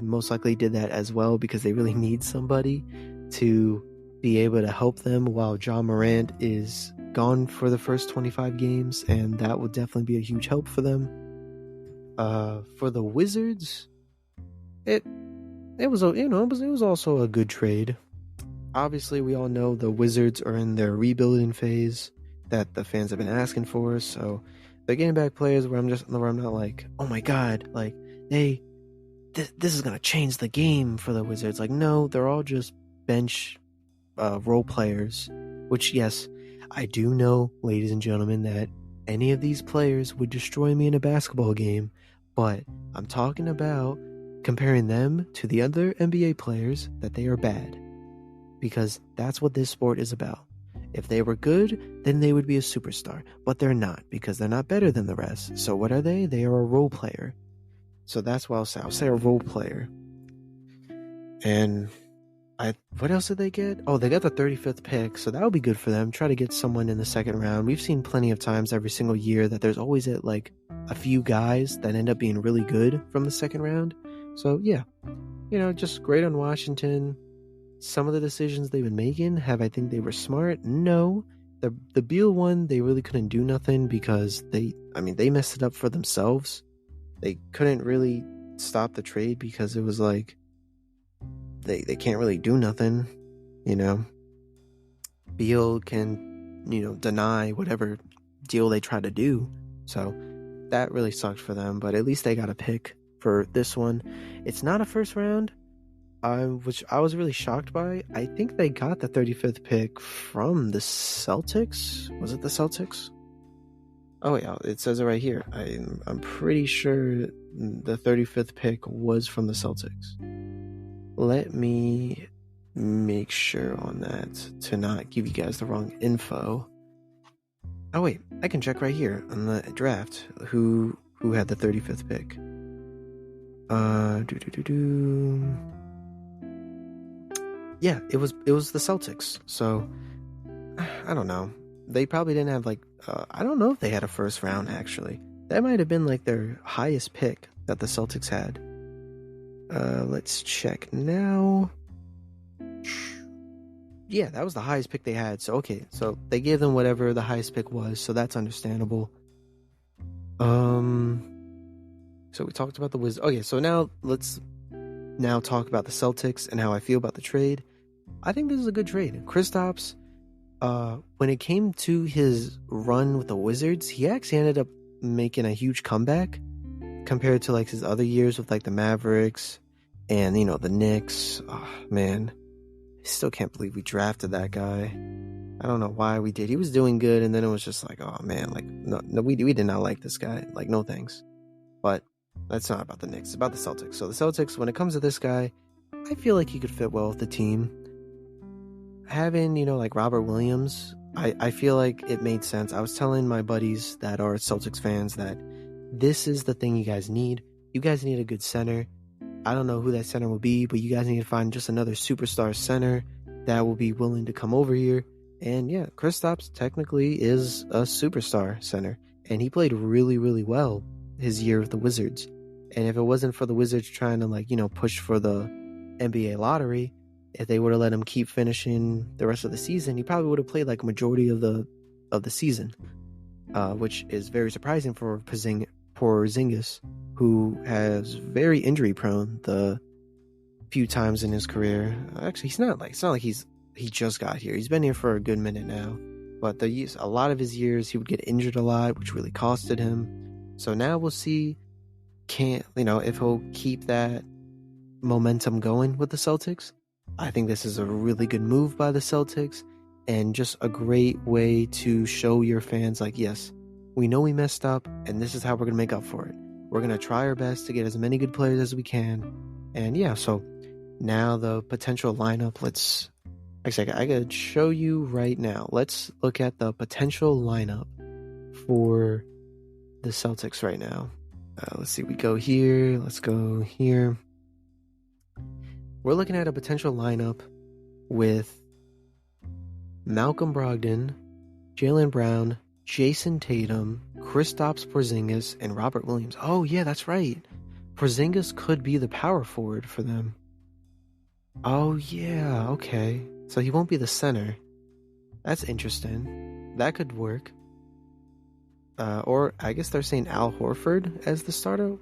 most likely did that as well because they really need somebody to be able to help them while Ja Morant is gone for the first 25 games, and that will definitely be a huge help for them. For the Wizards, it was also a good trade. Obviously, we all know the Wizards are in their rebuilding phase that the fans have been asking for, so they're getting back players where I'm not like, oh my god, like this is gonna change the game for the Wizards. Like, no, they're all just bench role players. Which, yes, I do know, ladies and gentlemen, that any of these players would destroy me in a basketball game, but I'm talking about comparing them to the other NBA players, that they are bad. Because that's what this sport is about. If they were good, then they would be a superstar. But they're not, because they're not better than the rest. So what are they? They are a role player. So that's what I'll say. I'll say a role player. And what else did they get? Oh, they got the 35th pick, so that would be good for them. Try to get someone in the second round. We've seen plenty of times every single year that there's always like a few guys that end up being really good from the second round. So yeah, just great on Washington. Some of the decisions they've been making, I think they were smart? No. The Beal one, they really couldn't do nothing because they messed it up for themselves. They couldn't really stop the trade because it was like they can't really do nothing, Beal can, deny whatever deal they try to do. So that really sucked for them, but at least they got a pick for this one. It's not a first round, which I was really shocked by. I think they got the 35th pick from the Celtics. Was it the Celtics? Oh yeah, it says it right here. I'm pretty sure the 35th pick was from the Celtics. Let me make sure on that to not give you guys the wrong info. Oh wait, I can check right here on the draft who had the 35th pick. Yeah, it was the Celtics. So I don't know. They probably didn't have I don't know if they had a first round actually. That might have been like their highest pick that the Celtics had. Let's check now. Yeah, that was the highest pick they had. So okay, so they gave them whatever the highest pick was, so that's understandable. So we talked about the Wizards. Okay, so now let's talk about the Celtics and how I feel about the trade. I think this is a good trade. Kristaps, when it came to his run with the Wizards, he actually ended up making a huge comeback compared to his other years with the Mavericks and the Knicks. Oh man, I still can't believe we drafted that guy. I don't know why we did. He was doing good, and then it was just oh man, no, we did not like this guy. No thanks. But that's not about the Knicks. It's about the Celtics. So the Celtics, when it comes to this guy, I feel like he could fit well with the team. Having, Robert Williams, I feel like it made sense. I was telling my buddies that are Celtics fans that this is the thing you guys need. You guys need a good center. I don't know who that center will be, but you guys need to find just another superstar center that will be willing to come over here. And yeah, Kristaps technically is a superstar center, and he played really, really well his year with the Wizards. And if it wasn't for the Wizards trying to push for the NBA lottery, if they would have let him keep finishing the rest of the season, he probably would have played a majority of the season, which is very surprising for Porzingis, who has very injury prone the few times in his career. Actually, it's not like he just got here. He's been here for a good minute now, but a lot of his years he would get injured a lot, which really costed him. So now we'll see if he'll keep that momentum going with the Celtics. I think this is a really good move by the Celtics and just a great way to show your fans yes, we know we messed up and this is how we're going to make up for it. We're going to try our best to get as many good players as we can. And yeah, so now the potential lineup, I could show you right now. Let's look at the potential lineup for the Celtics right now. Let's see, we go here, let's go here. We're looking at a potential lineup with Malcolm Brogdon, Jaylen Brown, Jason Tatum, Kristaps Porzingis and Robert Williams. Oh yeah, that's right. Porzingis could be the power forward for them. Oh yeah, okay. So he won't be the center. That's interesting. That could work. Or I guess they're saying Al Horford as the starter.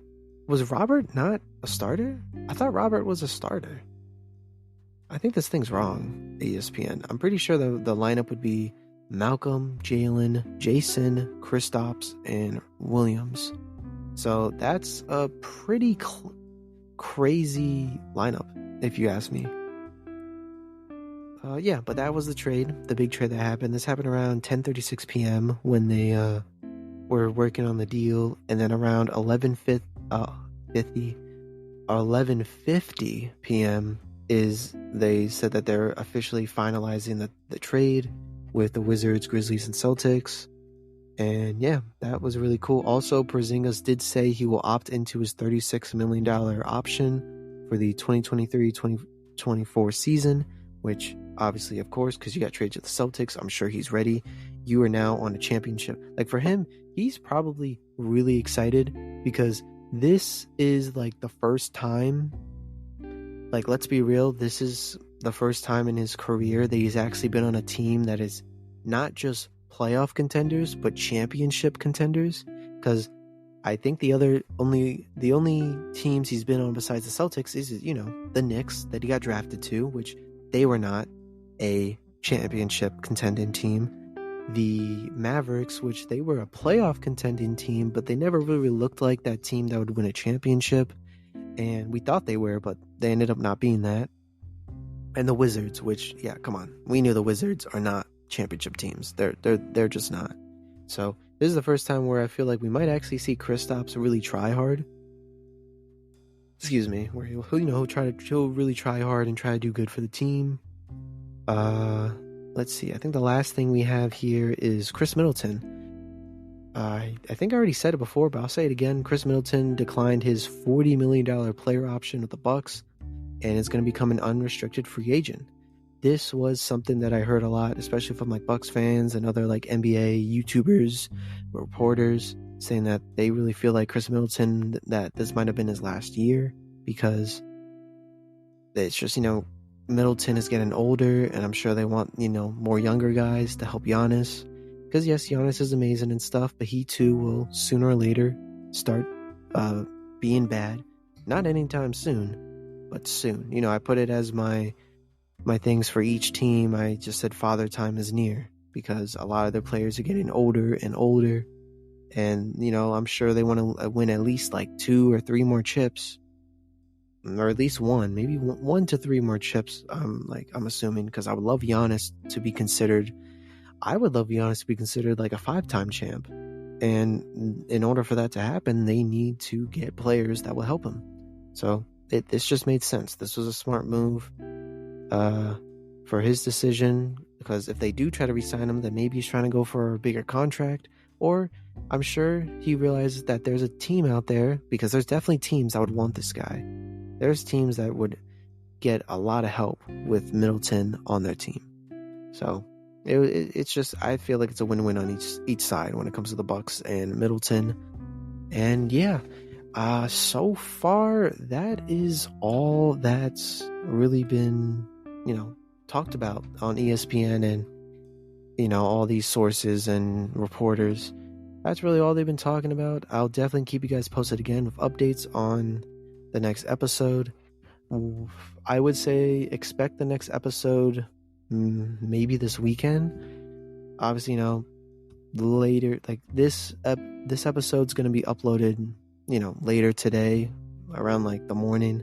Was Robert not a starter? I thought Robert was a starter. I think this thing's wrong, ESPN. I'm pretty sure the lineup would be Malcolm, Jalen, Jason, Kristaps, and Williams. So that's a pretty crazy lineup, if you ask me. Yeah, but that was the trade, the big trade that happened. This happened around 10:36 p.m. when they were working on the deal, and then around 11:50 p.m. they said that they're officially finalizing the trade with the Wizards, Grizzlies, and Celtics. And yeah, that was really cool. Also, Porzingis did say he will opt into his $36 million option for the 2023-2024 season, which obviously, of course, because you got traded to the Celtics, I'm sure he's ready. You are now on a championship. Like, for him, he's probably really excited because this is like the first time, like, let's be real, this is the first time in his career that he's actually been on a team that is not just playoff contenders but championship contenders. Because I think the only teams he's been on besides the Celtics is, you know, the Knicks that he got drafted to, which they were not a championship contending team. The Mavericks, which they were a playoff contending team, but they never really looked like that team that would win a championship. And we thought they were, but they ended up not being that. And the Wizards, which, yeah, come on, we knew the Wizards are not championship teams. They're just not. So this is the first time where I feel like we might actually see Kristaps really try hard. Excuse me, where he'll really try hard and try to do good for the team. Let's see. I think the last thing we have here is Chris Middleton. I think I already said it before, but I'll say it again. Chris Middleton declined his $40 million player option with the Bucks and is going to become an unrestricted free agent. This was something that I heard a lot, especially from like Bucks fans and other like NBA YouTubers, reporters, saying that they really feel like Chris Middleton, that this might have been his last year, because it's just, you know, Middleton is getting older, and I'm sure they want, you know, more younger guys to help Giannis. Because yes, Giannis is amazing and stuff, but he too will sooner or later start being bad. Not anytime soon, but soon. You know, I put it as my things for each team. I just said Father Time is near, because a lot of their players are getting older and older. And, you know, I'm sure they want to win at least like 2 or 3 more chips. Or at least maybe 1 to 3 more chips. I'm assuming, because I would love Giannis to be considered. I would love Giannis to be considered like a 5-time champ. And in order for that to happen, they need to get players that will help him. So this just made sense. This was a smart move for his decision, because if they do try to re-sign him, then maybe he's trying to go for a bigger contract. Or I'm sure he realizes that there's a team out there, because there's definitely teams that would want this guy. There's teams that would get a lot of help with Middleton on their team. So it's just, I feel like it's a win-win on each side when it comes to the Bucks and Middleton. And yeah, so far that is all that's really been, you know, talked about on ESPN and, you know, all these sources and reporters. That's really all they've been talking about. I'll definitely keep you guys posted again with updates on the next episode. I would say expect the next episode maybe this weekend. Obviously, you know, later, like this episode's going to be uploaded, you know, later today around like the morning,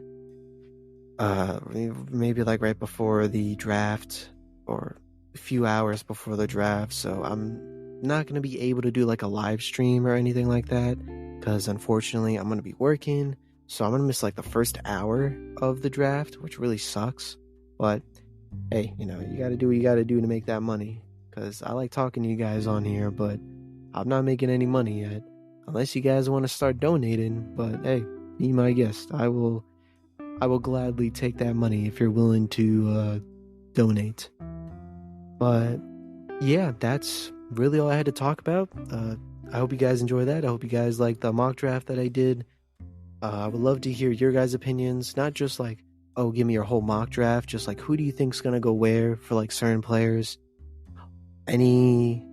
maybe like right before the draft or a few hours before the draft. So I'm not going to be able to do like a live stream or anything like that, because unfortunately I'm going to be working. So I'm going to miss like the first hour of the draft, which really sucks. But hey, you know, you got to do what you got to do to make that money. Because I like talking to you guys on here, but I'm not making any money yet. Unless you guys want to start donating. But hey, be my guest. I will gladly take that money if you're willing to donate. But yeah, that's really all I had to talk about. I hope you guys enjoy that. I hope you guys like the mock draft that I did. I would love to hear your guys' opinions, not just like, oh, give me your whole mock draft, just like who do you think's gonna go where for like certain players. Any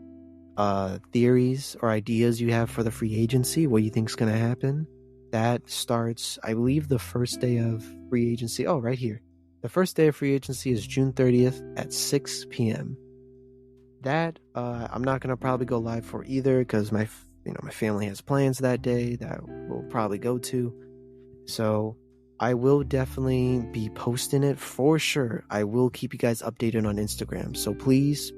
theories or ideas you have for the free agency, what you think's gonna happen. That starts, I believe, the first day of free agency. Oh, right here. The first day of free agency is June 30th at 6 p.m. That I'm not gonna probably go live for either because my family has plans that day that we'll probably go to. So I will definitely be posting it for sure. I will keep you guys updated on Instagram. So please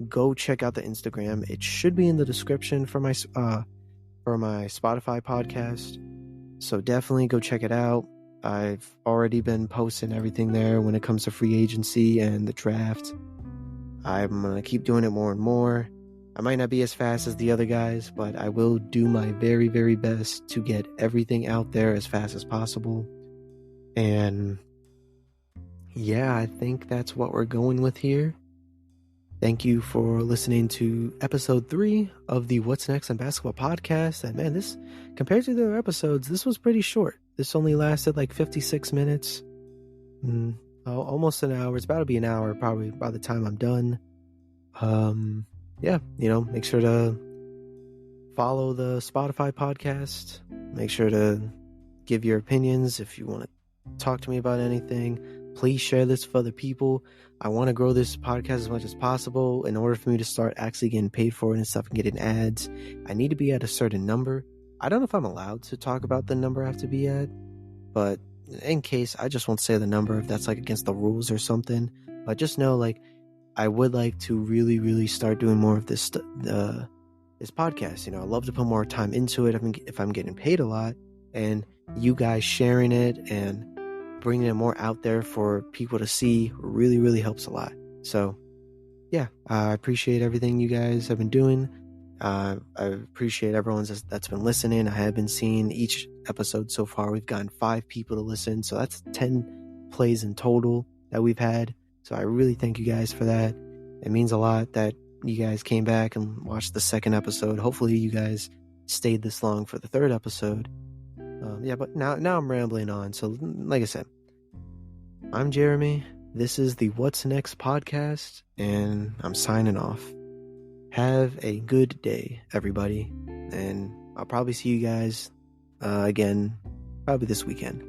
go check out the Instagram. It should be in the description for my Spotify podcast. So definitely go check it out. I've already been posting everything there when it comes to free agency and the draft. I'm going to keep doing it more and more. I might not be as fast as the other guys, but I will do my very, very best to get everything out there as fast as possible. And yeah, I think that's what we're going with here. Thank you for listening to episode 3 of the What's Next on Basketball podcast. And man, this, compared to the other episodes, this was pretty short. This only lasted like 56 minutes. Almost an hour. It's about to be an hour probably by the time I'm done. Yeah, make sure to follow the Spotify podcast. Make sure to give your opinions. If you want to talk to me about anything, please share this with other people. I want to grow this podcast as much as possible. In order for me to start actually getting paid for it and stuff and getting ads, I need to be at a certain number. I don't know if I'm allowed to talk about the number I have to be at, but in case, I just won't say the number if that's like against the rules or something. But just know, like, I would like to really, really start doing more of this podcast. I love to put more time into it if I'm getting paid a lot, and you guys sharing it and bringing it more out there for people to see really, really helps a lot. So yeah, I appreciate everything you guys have been doing. I appreciate everyone that's been listening. I have been seeing each episode so far. We've gotten 5 people to listen, so that's 10 plays in total that we've had. So I really thank you guys for that. It means a lot that you guys came back and watched the second episode. Hopefully you guys stayed this long for the third episode. But now I'm rambling on. So like I said, I'm Jeremy. This is the What's Next podcast, and I'm signing off. Have a good day, everybody. And I'll probably see you guys again probably this weekend.